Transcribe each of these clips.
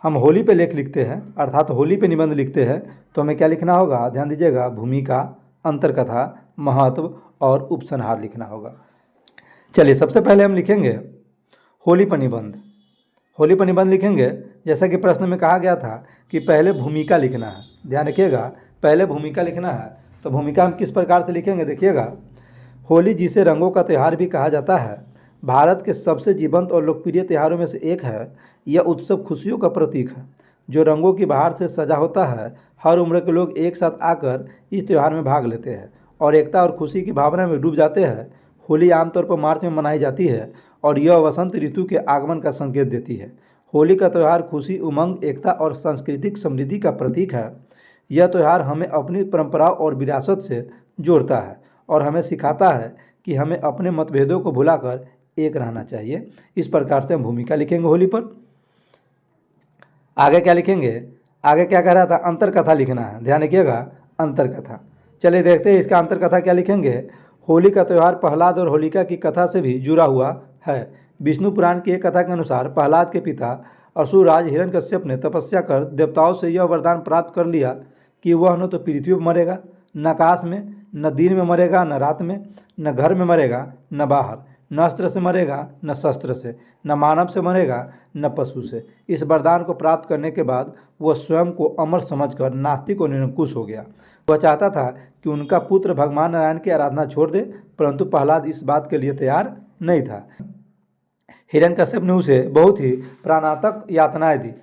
हम होली पे लेख लिखते हैं अर्थात होली पे निबंध लिखते हैं तो हमें क्या लिखना होगा, ध्यान दीजिएगा, भूमिका, अंतर्कथा, महत्व और उपसंहार लिखना होगा। चलिए सबसे पहले हम लिखेंगे होली पर निबंध। होली पर निबंध लिखेंगे जैसा कि प्रश्न में कहा गया था कि पहले भूमिका लिखना है। ध्यान रखिएगा, पहले भूमिका लिखना है। तो भूमिका हम किस प्रकार से लिखेंगे, देखिएगा। होली जिसे रंगों का त्यौहार भी कहा जाता है, भारत के सबसे जीवंत और लोकप्रिय त्योहारों में से एक है। यह उत्सव खुशियों का प्रतीक है जो रंगों की बहार से सजा होता है। हर उम्र के लोग एक साथ आकर इस त्यौहार में भाग लेते हैं और एकता और खुशी की भावना में डूब जाते हैं। होली आमतौर पर मार्च में मनाई जाती है और यह वसंत ऋतु के आगमन का संकेत देती है। होली का त्यौहार खुशी, उमंग, एकता और सांस्कृतिक समृद्धि का प्रतीक है। यह त्यौहार हमें अपनी परंपराओं और विरासत से जोड़ता है और हमें सिखाता है कि हमें अपने मतभेदों को भुलाकर एक रहना चाहिए। इस प्रकार से हम भूमिका लिखेंगे होली पर। आगे क्या लिखेंगे, आगे क्या कह रहा था, अंतर्कथा लिखना है। ध्यान रखिएगा, अंतर्कथा। चलिए देखते हैं इसका अंतर्कथा क्या लिखेंगे। होली का त्यौहार प्रहलाद और होलिका की कथा से भी जुड़ा हुआ है। विष्णु पुराण की एक कथा के अनुसार प्रहलाद के पिता असुरराज हिरण्यकश्यप ने तपस्या कर देवताओं से यह वरदान प्राप्त कर लिया कि वह न तो पृथ्वी पर मरेगा, न आकाश में, न दिन में मरेगा, न रात में, न घर में मरेगा, न बाहर, न अस्त्र से मरेगा, न शस्त्र से, न मानव से मरेगा, न पशु से। इस वरदान को प्राप्त करने के बाद वह स्वयं को अमर समझकर नास्तिक और निरंकुश हो गया। वह चाहता था कि उनका पुत्र भगवान नारायण की आराधना छोड़ दे, परंतु प्रहलाद इस बात के लिए तैयार नहीं था। हिरण्यकश्यप ने उसे बहुत ही प्राणांतक यातनाएं दी,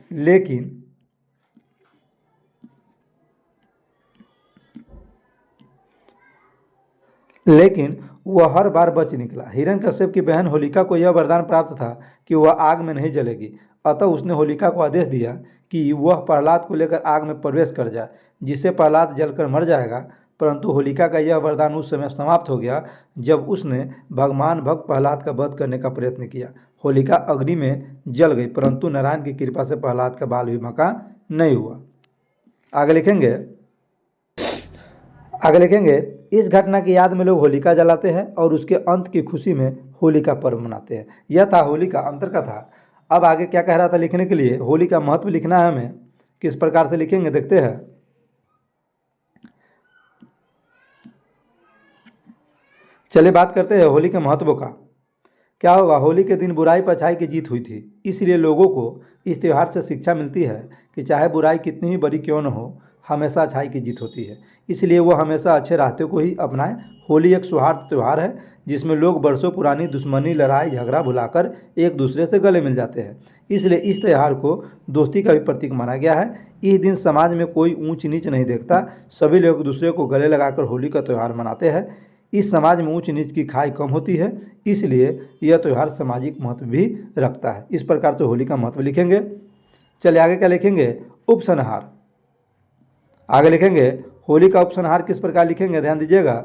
लेकिन वह हर बार बच निकला। हिरण्यकश्यप की बहन होलिका को यह वरदान प्राप्त था कि वह आग में नहीं जलेगी, अतः उसने होलिका को आदेश दिया कि वह प्रहलाद को लेकर आग में प्रवेश कर जाए, जिससे प्रहलाद जलकर मर जाएगा। परंतु होलिका का यह वरदान उस समय समाप्त हो गया जब उसने भगवान भक्त प्रहलाद का वध करने का प्रयत्न किया। होलिका अग्नि में जल गई, परंतु नारायण की कृपा से प्रहलाद का बाल विवाह नहीं हुआ। आगे लिखेंगे इस घटना की याद में लोग होलिका जलाते हैं और उसके अंत की खुशी में होली का पर्व मनाते हैं। यह था होली का अंतर्कथा। अब आगे क्या कह रहा था लिखने के लिए, होली का महत्व लिखना है हमें। किस प्रकार से लिखेंगे देखते हैं। चलिए बात करते हैं होली के महत्व का। क्या होगा, होली के दिन बुराई पर अच्छाई की जीत हुई थी, इसलिए लोगों को इस त्यौहार से शिक्षा मिलती है कि चाहे बुराई कितनी ही बड़ी क्यों न हो, हमेशा अच्छाई की जीत होती है। इसलिए वो हमेशा अच्छे रास्ते को ही अपनाएं। होली एक सौहार्द त्यौहार है जिसमें लोग बरसों पुरानी दुश्मनी, लड़ाई झगड़ा भुलाकर एक दूसरे से गले मिल जाते हैं। इसलिए इस त्यौहार को दोस्ती का भी प्रतीक माना गया है। इस दिन समाज में कोई ऊंच नीच नहीं देखता, सभी लोग एक दूसरे को गले लगाकर होली का त्यौहार मनाते हैं। इस समाज में ऊंच नीच की खाई कम होती है, इसलिए यह त्यौहार सामाजिक महत्व भी रखता है। इस प्रकार से होली का महत्व लिखेंगे। चलिए आगे क्या लिखेंगे, उपसंहार। आगे लिखेंगे होली का उपसंहार किस प्रकार लिखेंगे, ध्यान दीजिएगा।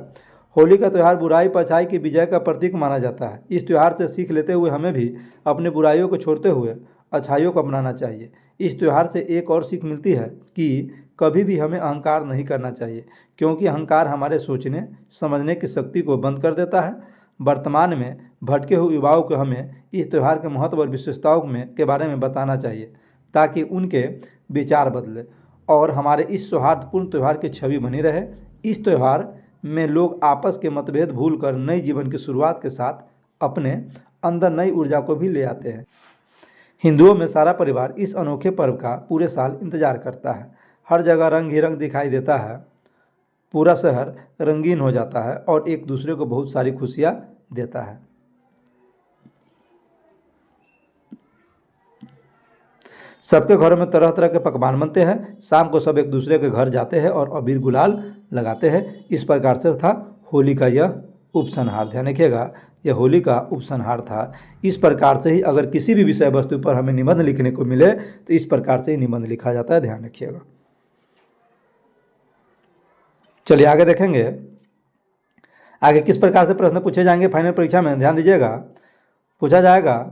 होली का त्यौहार बुराई पर अच्छाई की विजय का प्रतीक माना जाता है। इस त्यौहार से सीख लेते हुए हमें भी अपनी बुराइयों को छोड़ते हुए अच्छाइयों को अपनाना चाहिए। इस त्यौहार से एक और सीख मिलती है कि कभी भी हमें अहंकार नहीं करना चाहिए, क्योंकि अहंकार हमारे सोचने समझने की शक्ति को बंद कर देता है। वर्तमान में भटके हुए युवाओं को हमें इस त्यौहार के महत्व और विशेषताओं के बारे में बताना चाहिए, ताकि उनके विचार बदले और हमारे इस सौहार्दपूर्ण त्यौहार की छवि बनी रहे। इस त्यौहार में लोग आपस के मतभेद भूलकर नई जीवन की शुरुआत के साथ अपने अंदर नई ऊर्जा को भी ले आते हैं। हिंदुओं में सारा परिवार इस अनोखे पर्व का पूरे साल इंतजार करता है। हर जगह रंग ही रंग दिखाई देता है, पूरा शहर रंगीन हो जाता है और एक दूसरे को बहुत सारी खुशियाँ देता है। सबके घरों में तरह तरह के पकवान बनते हैं। शाम को सब एक दूसरे के घर जाते हैं और अबीर गुलाल लगाते हैं। इस प्रकार से था होली का यह उपसंहार। ध्यान रखिएगा, यह होली का उपसंहार था। इस प्रकार से ही अगर किसी भी विषय वस्तु पर हमें निबंध लिखने को मिले तो इस प्रकार से ही निबंध लिखा जाता है, ध्यान रखिएगा। चलिए आगे देखेंगे, आगे किस प्रकार से प्रश्न पूछे जाएंगे फाइनल परीक्षा में। ध्यान दीजिएगा, पूछा जाएगा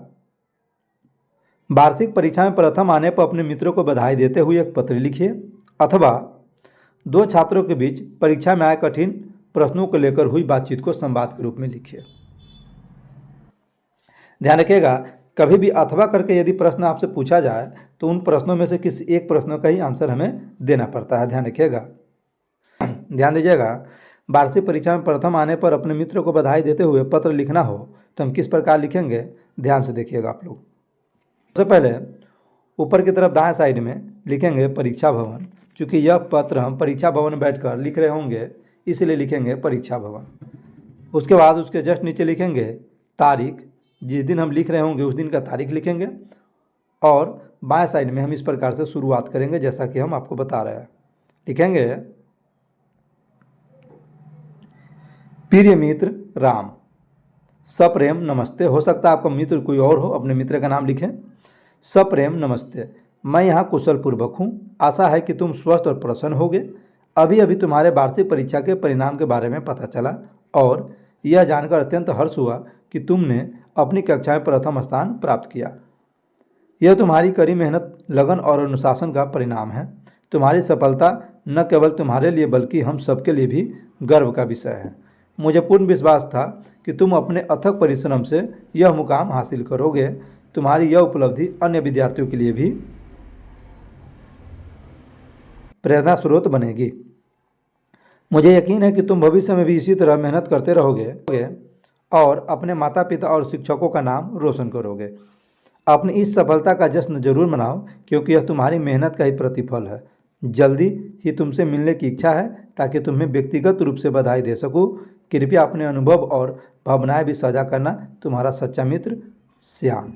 वार्षिक परीक्षा में प्रथम आने पर अपने मित्रों को बधाई देते हुए एक पत्र लिखिए, अथवा दो छात्रों के बीच परीक्षा में आए कठिन प्रश्नों को लेकर हुई बातचीत को संवाद के रूप में लिखिए। ध्यान रखिएगा, कभी भी अथवा करके यदि प्रश्न आपसे पूछा जाए तो उन प्रश्नों में से किसी एक प्रश्नों का ही आंसर हमें देना पड़ता है, ध्यान रखिएगा। ध्यान दीजिएगा, वार्षिक परीक्षा में प्रथम आने पर अपने मित्र को बधाई देते हुए पत्र लिखना हो तो हम किस प्रकार लिखेंगे, ध्यान से देखिएगा आप लोग। सबसे पहले ऊपर की तरफ दाएं साइड में लिखेंगे परीक्षा भवन, क्योंकि यह पत्र हम परीक्षा भवन में बैठकर लिख रहे होंगे, इसलिए लिखेंगे परीक्षा भवन। उसके बाद उसके जस्ट नीचे लिखेंगे तारीख, जिस दिन हम लिख रहे होंगे उस दिन का तारीख लिखेंगे, और बाएं साइड में हम इस प्रकार से शुरुआत करेंगे जैसा कि हम आपको बता रहे हैं। लिखेंगे प्रिय मित्र राम, सप्रेम नमस्ते। हो सकता है आपका मित्र कोई और हो, अपने मित्र का नाम लिखें। सप्रेम नमस्ते, मैं यहाँ कुशल पूर्वक हूँ। आशा है कि तुम स्वस्थ और प्रसन्न होगे। अभी अभी तुम्हारे वार्षिक परीक्षा के परिणाम के बारे में पता चला और यह जानकर अत्यंत हर्ष हुआ कि तुमने अपनी कक्षा में प्रथम स्थान प्राप्त किया। यह तुम्हारी कड़ी मेहनत, लगन और अनुशासन का परिणाम है। तुम्हारी सफलता न केवल तुम्हारे लिए बल्कि हम सबके लिए भी गर्व का विषय है। मुझे पूर्ण विश्वास था कि तुम अपने अथक परिश्रम से यह मुकाम हासिल करोगे। तुम्हारी यह उपलब्धि अन्य विद्यार्थियों के लिए भी प्रेरणा स्रोत बनेगी। मुझे यकीन है कि तुम भविष्य में भी इसी तरह मेहनत करते रहोगे और अपने माता पिता और शिक्षकों का नाम रोशन करोगे। अपनी इस सफलता का जश्न जरूर मनाओ, क्योंकि यह तुम्हारी मेहनत का ही प्रतिफल है। जल्दी ही तुमसे मिलने की इच्छा है ताकि तुम्हें व्यक्तिगत रूप से बधाई दे सकूं। कृपया अपने अनुभव और भावनाएं भी साझा करना। तुम्हारा सच्चा मित्र श्याम।